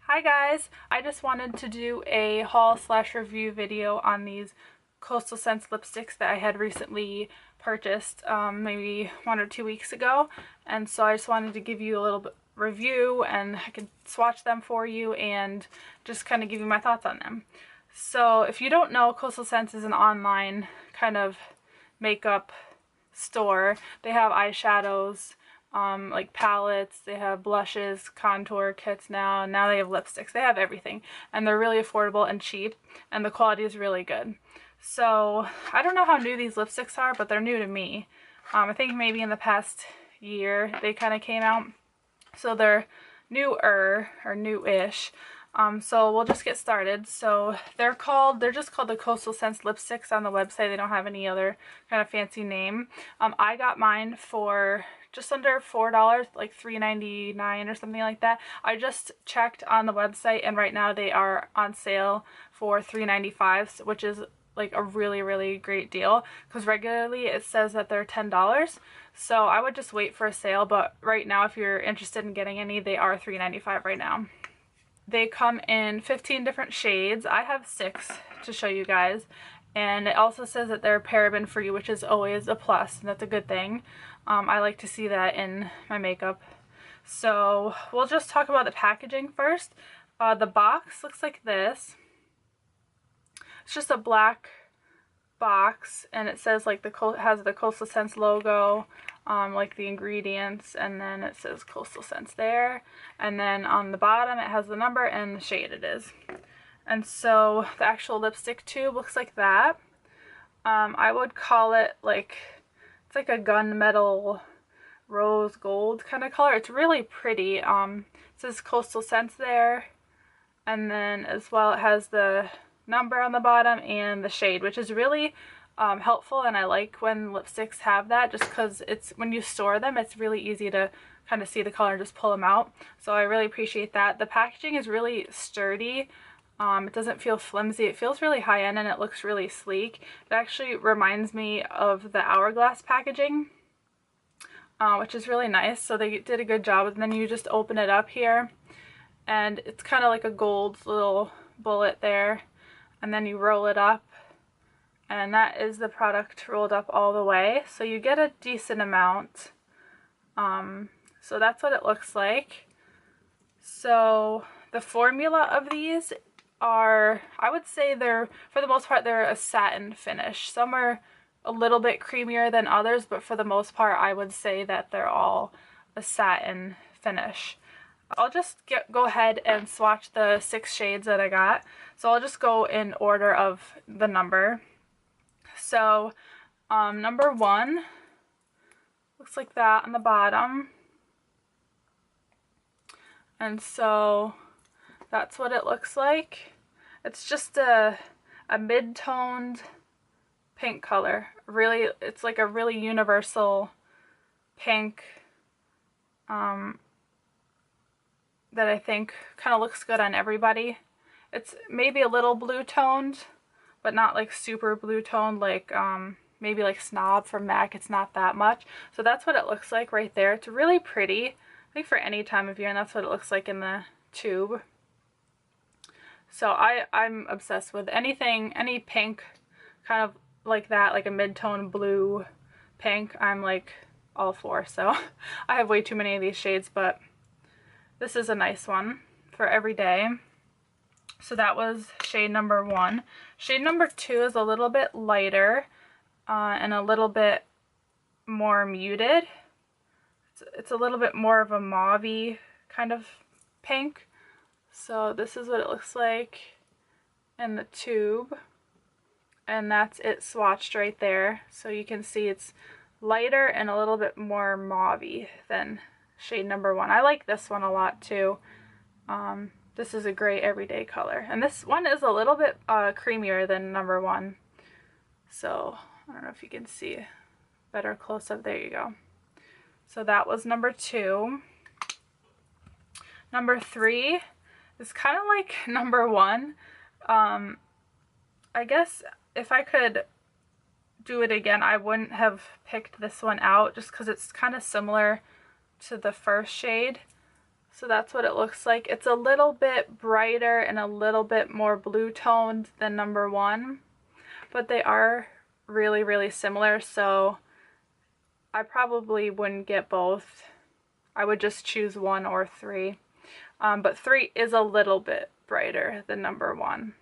Hi guys, I just wanted to do a haul slash review video on these Coastal Scents lipsticks that I had recently purchased maybe 1 or 2 weeks ago, and so I just wanted to give you a little bit review and I could swatch them for you and just kind of give you my thoughts on them. So if you don't know, Coastal Scents is an online kind of makeup store. They have eyeshadows, like palettes, they have blushes, contour kits now, and now they have lipsticks. They have everything, and they're really affordable and cheap, and the quality is really good. So I don't know how new these lipsticks are, but they're new to me. I think maybe in the past year they kind of came out, so they're newer or new-ish. So we'll just get started. So they're just called the Coastal Scents lipsticks on the website. They don't have any other kind of fancy name. I got mine for just under $4, like $3.99 or something like that. I just checked on the website and right now they are on sale for $3.95, which is like a really great deal, because regularly it says that they're $10. So I would just wait for a sale, but right now if you're interested in getting any, they are $3.95 right now. They come in 15 different shades. I have 6 to show you guys, and it also says that they're paraben free, which is always a plus, and that's a good thing. I like to see that in my makeup. So we'll just talk about the packaging first. The box looks like this. It's just a black box, and it says like has the Coastal Scents logo, like the ingredients, and then it says Coastal Scents there, and then on the bottom it has the number and the shade it is. And so the actual lipstick tube looks like that. I would call it like, it's like a gunmetal rose gold kind of color. It's really pretty. It says Coastal Scents there, and then as well it has the number on the bottom and the shade, which is really helpful, and I like when lipsticks have that, just because it's, when you store them, it's really easy to kind of see the color and just pull them out. So I really appreciate that. The packaging is really sturdy. It doesn't feel flimsy. It feels really high-end and it looks really sleek. It actually reminds me of the Hourglass packaging, which is really nice. So they did a good job. And then you just open it up here, and it's kind of like a gold little bullet there, and then you roll it up, and that is the product rolled up all the way. So you get a decent amount. So that's what it looks like. So the formula of these are, I would say they're, for the most part, they're a satin finish. Some are a little bit creamier than others, but for the most part, I would say that they're all a satin finish. I'll just go ahead and swatch the 6 shades that I got. So I'll just go in order of the number. So number 1 looks like that on the bottom. And so that's what it looks like. It's just a mid-toned pink color. Really, it's like a really universal pink that I think kind of looks good on everybody. It's maybe a little blue toned, but not like super blue toned, like maybe like Snob from MAC. It's not that much. So that's what it looks like right there. It's really pretty, I think, for any time of year, and that's what it looks like in the tube. So I'm obsessed with anything, any pink kind of like that, like a mid-tone blue pink, I'm like all for. So I have way too many of these shades, but this is a nice one for every day. So that was shade number 1. Shade number 2 is a little bit lighter and a little bit more muted. It's a little bit more of a mauve-y kind of pink. So this is what it looks like in the tube. And that's it swatched right there. So you can see it's lighter and a little bit more mauve-y than shade number 1. I like this one a lot too. This is a great everyday color, and this one is a little bit creamier than number 1. So I don't know if you can see better close up. There you go. So that was number 2. Number 3 is kind of like number 1. I guess if I could do it again, I wouldn't have picked this one out, just because it's kind of similar to the first shade. So that's what it looks like. It's a little bit brighter and a little bit more blue toned than number 1, but they are really, really similar, so I probably wouldn't get both. I would just choose 1 or 3. But 3 is a little bit brighter than number 1.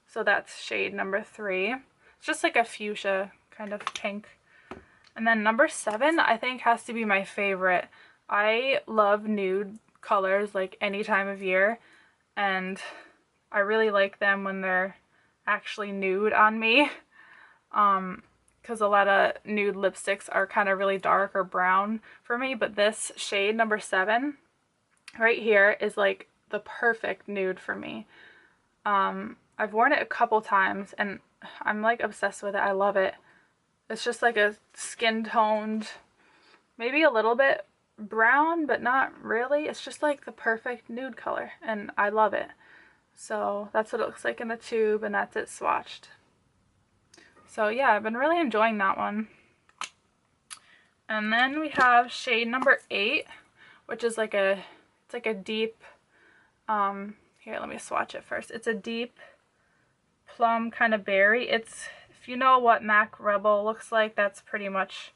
So that's shade number 3. It's just like a fuchsia kind of pink. And then number 7 I think has to be my favorite. I love nude colors like any time of year, and I really like them when they're actually nude on me. Because a lot of nude lipsticks are kind of really dark or brown for me, but this shade number 7 right here is like the perfect nude for me. I've worn it a couple times and I'm like obsessed with it. I love it. It's just like a skin toned, maybe a little bit brown, but not really. It's just like the perfect nude color and I love it. So that's what it looks like in the tube, and that's it swatched. So yeah, I've been really enjoying that one. And then we have shade number 8, which is like a, it's like a deep, here, let me swatch it first. It's a deep plum kind of berry. It's, if you know what MAC Rebel looks like, that's pretty much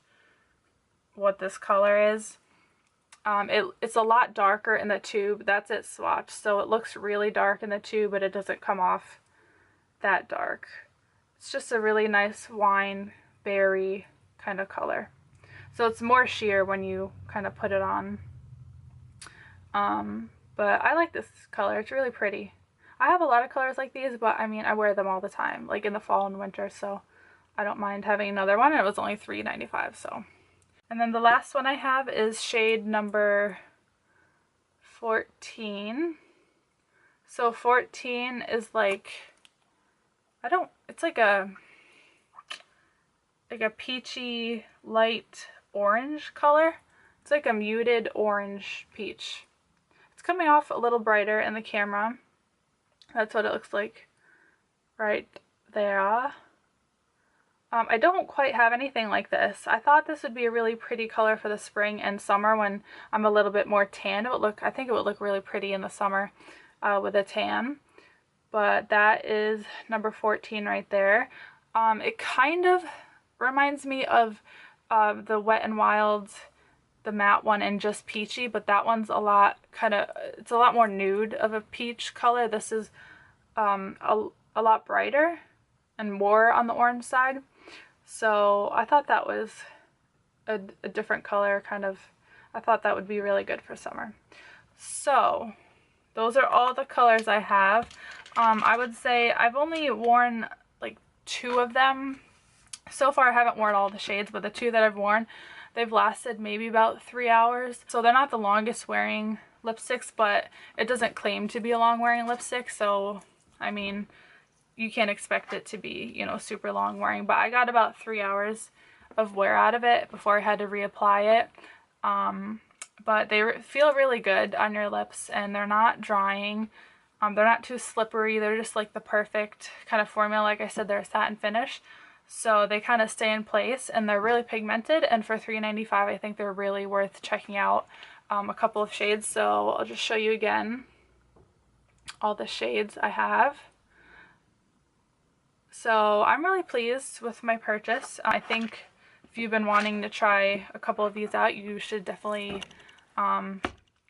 what this color is. It's a lot darker in the tube. That's it swatched. So it looks really dark in the tube, but it doesn't come off that dark. It's just a really nice wine berry kind of color. So it's more sheer when you kind of put it on. But I like this color. It's really pretty. I have a lot of colors like these, but I mean, I wear them all the time, like in the fall and winter, so I don't mind having another one. And it was only $3.95, so. And then the last one I have is shade number 14. So 14 is like, it's like a peachy light orange color. It's like a muted orange peach. It's coming off a little brighter in the camera. That's what it looks like right there. I don't quite have anything like this. I thought this would be a really pretty color for the spring and summer when I'm a little bit more tan. I think it would look really pretty in the summer with a tan. But that is number 14 right there. It kind of reminds me of the Wet n Wild, the matte one, and just peachy, but that one's a lot it's a lot more nude of a peach color. This is a lot brighter and more on the orange side. So I thought that was a different color, kind of. I thought that would be really good for summer. So those are all the colors I have. I would say I've only worn like 2 of them. So far I haven't worn all the shades, but the 2 that I've worn, they've lasted maybe about 3 hours. So they're not the longest wearing lipsticks, but it doesn't claim to be a long wearing lipstick. So, I mean, you can't expect it to be, you know, super long wearing. But I got about 3 hours of wear out of it before I had to reapply it. But they feel really good on your lips, and they're not drying. They're not too slippery. They're just like the perfect kind of formula. Like I said, they're a satin finish. So they kind of stay in place, and they're really pigmented, and for $3.95 I think they're really worth checking out. A couple of shades, so I'll just show you again all the shades I have. So I'm really pleased with my purchase. I think if you've been wanting to try a couple of these out, you should definitely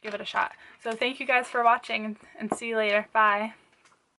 give it a shot. So thank you guys for watching, and see you later. Bye.